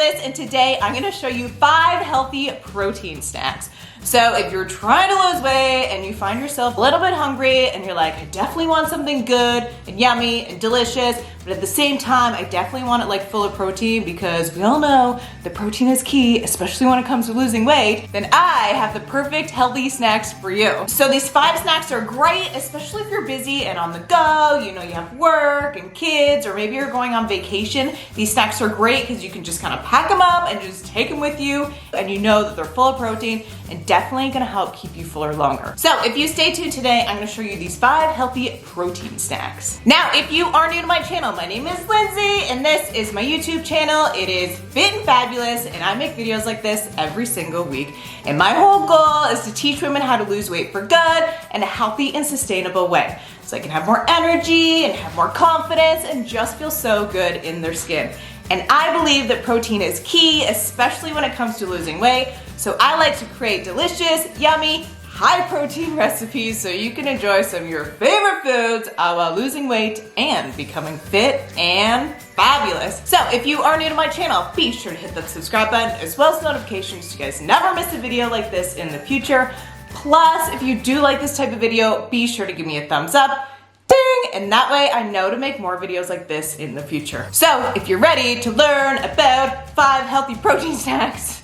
Fabulous, and today I'm gonna show you 5 healthy protein snacks. So if you're trying to lose weight and you find yourself a little bit hungry and you're like, I definitely want something good and yummy and delicious, but at the same time, I definitely want it like full of protein because we all know that protein is key, especially when it comes to losing weight, then I have the perfect healthy snacks for you. So these 5 snacks are great, especially if you're busy and on the go, you know, you have work and kids, or maybe you're going on vacation. These snacks are great because you can just kind of pack them up and just take them with you, and you know that they're full of protein and definitely gonna help keep you fuller longer. So if you stay tuned today, I'm gonna show you these 5 healthy protein snacks. Now, if you are new to my channel, my name is Lindsay and this is my YouTube channel. It is Fit and Fabulous, and I make videos like this every single week. And my whole goal is to teach women how to lose weight for good in a healthy and sustainable way, so they can have more energy and have more confidence and just feel so good in their skin. And I believe that protein is key, especially when it comes to losing weight. So I like to create delicious, yummy, high protein recipes so you can enjoy some of your favorite foods while losing weight and becoming fit and fabulous. So if you are new to my channel, be sure to hit that subscribe button as well as notifications so you guys never miss a video like this in the future. Plus, if you do like this type of video, be sure to give me a thumbs up. Ding! And that way I know to make more videos like this in the future. So if you're ready to learn about 5 healthy protein snacks,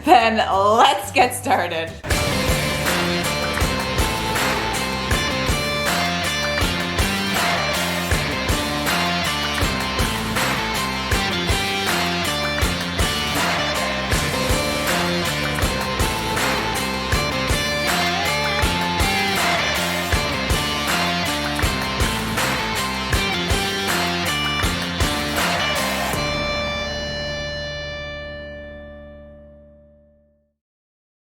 then let's get started.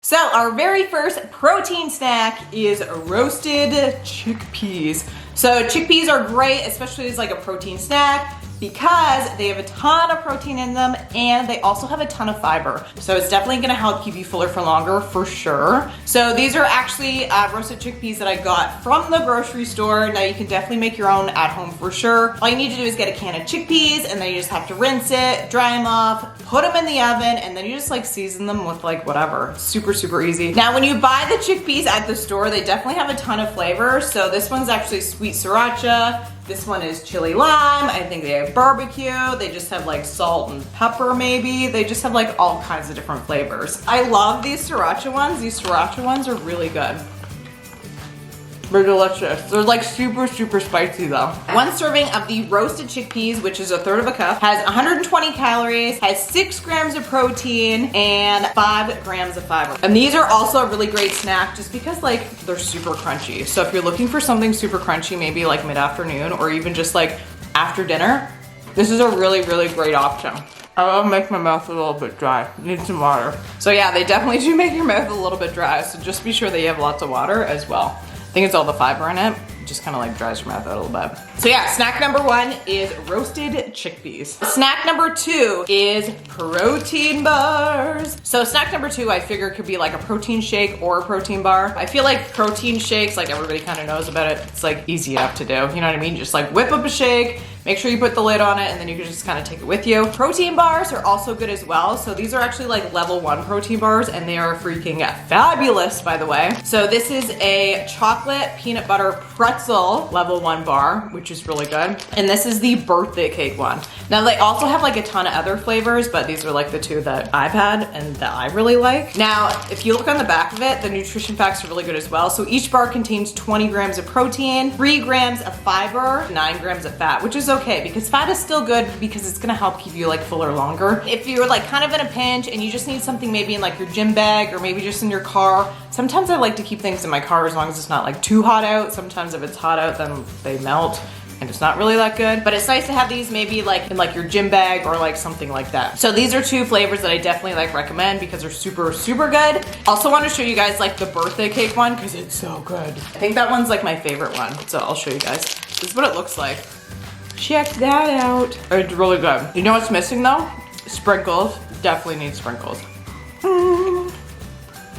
So our very first protein snack is roasted chickpeas. So chickpeas are great, especially as like a protein snack, because they have a ton of protein in them and they also have a ton of fiber. So it's definitely gonna help keep you fuller for longer for sure. So these are actually roasted chickpeas that I got from the grocery store. Now you can definitely make your own at home for sure. All you need to do is get a can of chickpeas and then you just have to rinse it, dry them off, put them in the oven, and then you just like season them with like whatever. Super, super easy. Now when you buy the chickpeas at the store, they definitely have a ton of flavors. So this one's actually sweet sriracha. This one is chili lime. I think they have barbecue. They just have like salt and pepper maybe. They just have like all kinds of different flavors. I love these sriracha ones. These sriracha ones are really good. They're delicious. They're like super, super spicy though. 1 serving of the roasted chickpeas, which is 1/3 cup, has 120 calories, has 6 grams of protein, and 5 grams of fiber. And these are also a really great snack just because like they're super crunchy. So if you're looking for something super crunchy, maybe like mid-afternoon or even just like after dinner, this is a really, really great option. I will make my mouth a little bit dry. Need some water. So yeah, they definitely do make your mouth a little bit dry. So just be sure that you have lots of water as well. I think it's all the fiber in it. It just kind of like dries your mouth out a little bit. So yeah, snack number 1 is roasted chickpeas. Snack number 2 is protein bars. So snack number 2, I figure could be like a protein shake or a protein bar. I feel like protein shakes, like everybody kind of knows about it. It's like easy enough to do. You know what I mean? Just like whip up a shake, make sure you put the lid on it, and then you can just kind of take it with you. Protein bars are also good as well. So these are actually like level 1 protein bars, and they are freaking fabulous, by the way. So this is a chocolate peanut butter pretzel level 1 bar, which is really good. And this is the birthday cake one. Now they also have like a ton of other flavors, but these are like the 2 that I've had and that I really like. Now, if you look on the back of it, the nutrition facts are really good as well. So each bar contains 20 grams of protein, 3 grams of fiber, 9 grams of fat, which is okay because fat is still good because it's gonna help keep you like fuller longer. If you're like kind of in a pinch and you just need something maybe in like your gym bag or maybe just in your car, sometimes I like to keep things in my car as long as it's not like too hot out. Sometimes if it's hot out, then they melt and it's not really that good. But it's nice to have these maybe like in like your gym bag or like something like that. So these are 2 flavors that I definitely like recommend because they're super, super good. Also want to show you guys like the birthday cake one because it's so good. I think that one's like my favorite one. So I'll show you guys. This is what it looks like. Check that out. It's really good. You know what's missing though? Sprinkles. Definitely need sprinkles.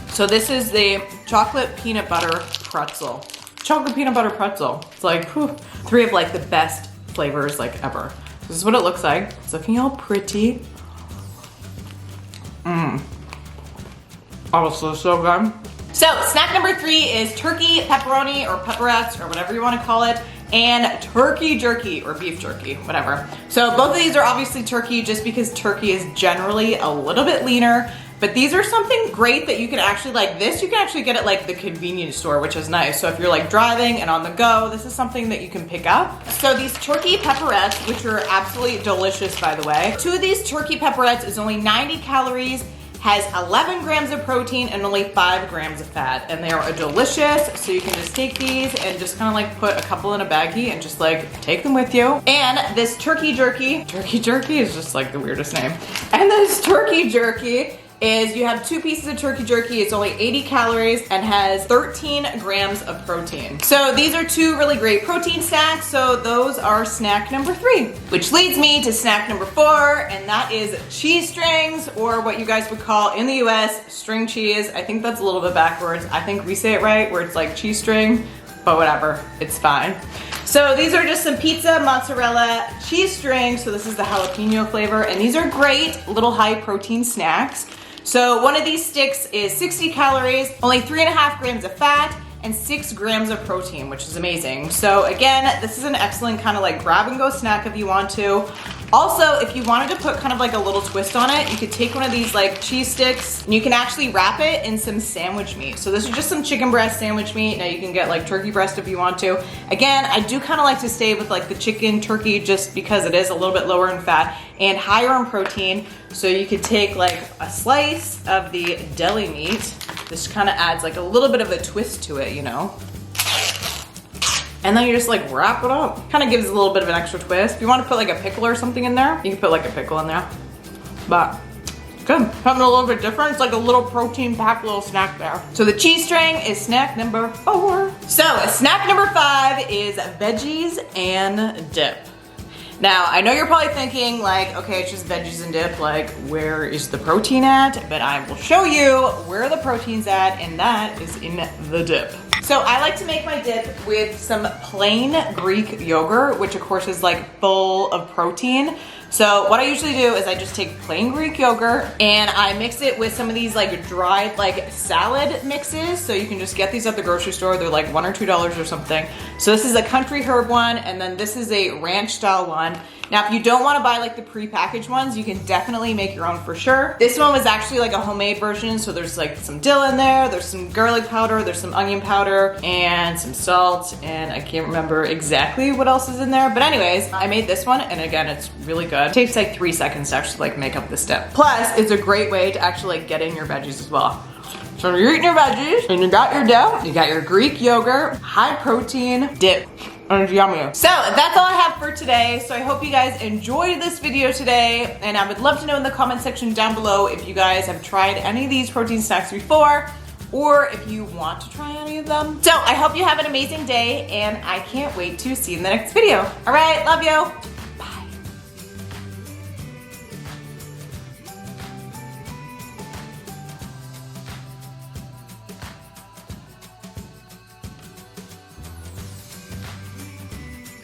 So this is the chocolate peanut butter pretzel. Chocolate peanut butter pretzel. It's like, whew, 3 of like the best flavors like ever. This is what it looks like. It's looking all pretty. Obviously so good. So snack number 3 is turkey pepperoni or pepperettes or whatever you want to call it, and turkey jerky or beef jerky, whatever. So both of these are obviously turkey just because turkey is generally a little bit leaner, but these are something great that you can actually, like this, you can actually get at like the convenience store, which is nice. So if you're like driving and on the go, this is something that you can pick up. So these turkey pepperettes, which are absolutely delicious by the way. 2 of these turkey pepperettes is only 90 calories, has 11 grams of protein and only 5 grams of fat, and they are delicious. So you can just take these and just kind of like put a couple in a baggie and just like take them with you. And this turkey jerky is just like the weirdest name. And this turkey jerky is, you have 2 pieces of turkey jerky, it's only 80 calories and has 13 grams of protein. So these are 2 really great protein snacks, so those are snack number 3. Which leads me to snack number 4, and that is cheese strings, or what you guys would call in the US, string cheese. I think that's a little bit backwards. I think we say it right, where it's like cheese string, but whatever, it's fine. So these are just some pizza mozzarella cheese strings, so this is the jalapeno flavor, and these are great little high protein snacks. So one of these sticks is 60 calories, only 3.5 grams of fat, and 6 grams of protein, which is amazing. So again, this is an excellent kind of like grab and go snack if you want to. Also, if you wanted to put kind of like a little twist on it, you could take one of these like cheese sticks and you can actually wrap it in some sandwich meat. So this is just some chicken breast sandwich meat. Now you can get like turkey breast if you want to. Again, I do kind of like to stay with like the chicken turkey just because it is a little bit lower in fat and higher in protein. So you could take like a slice of the deli meat. This kind of adds like a little bit of a twist to it, you know? And then you just like wrap it up. Kind of gives a little bit of an extra twist. If you want to put like a pickle or something in there, you can put like a pickle in there. But good, something a little bit different. It's like a little protein packed little snack there. So the cheese string is snack number 4. So snack number 5 is veggies and dip. Now, I know you're probably thinking like, okay, it's just veggies and dip, like where is the protein at? But I will show you where the protein's at, and that is in the dip. So I like to make my dip with some plain Greek yogurt, which of course is like full of protein. So what I usually do is I just take plain Greek yogurt and I mix it with some of these like dried like salad mixes. So you can just get these at the grocery store. They're like $1 or $2 or something. So this is a country herb one, and then this is a ranch style one. Now, if you don't want to buy like the pre-packaged ones, you can definitely make your own for sure. This one was actually like a homemade version. So there's like some dill in there, there's some garlic powder, there's some onion powder, and some salt. And I can't remember exactly what else is in there. But anyways, I made this one, and again, it's really good. It takes like 3 seconds to actually like make up this dip. Plus, it's a great way to actually like get in your veggies as well. So you're eating your veggies, and you got your dough, you got your Greek yogurt, high protein dip. And it's yummy. So that's all I have for today. So I hope you guys enjoyed this video today, and I would love to know in the comment section down below if you guys have tried any of these protein snacks before, or if you want to try any of them. So I hope you have an amazing day, and I can't wait to see you in the next video. All right, love you.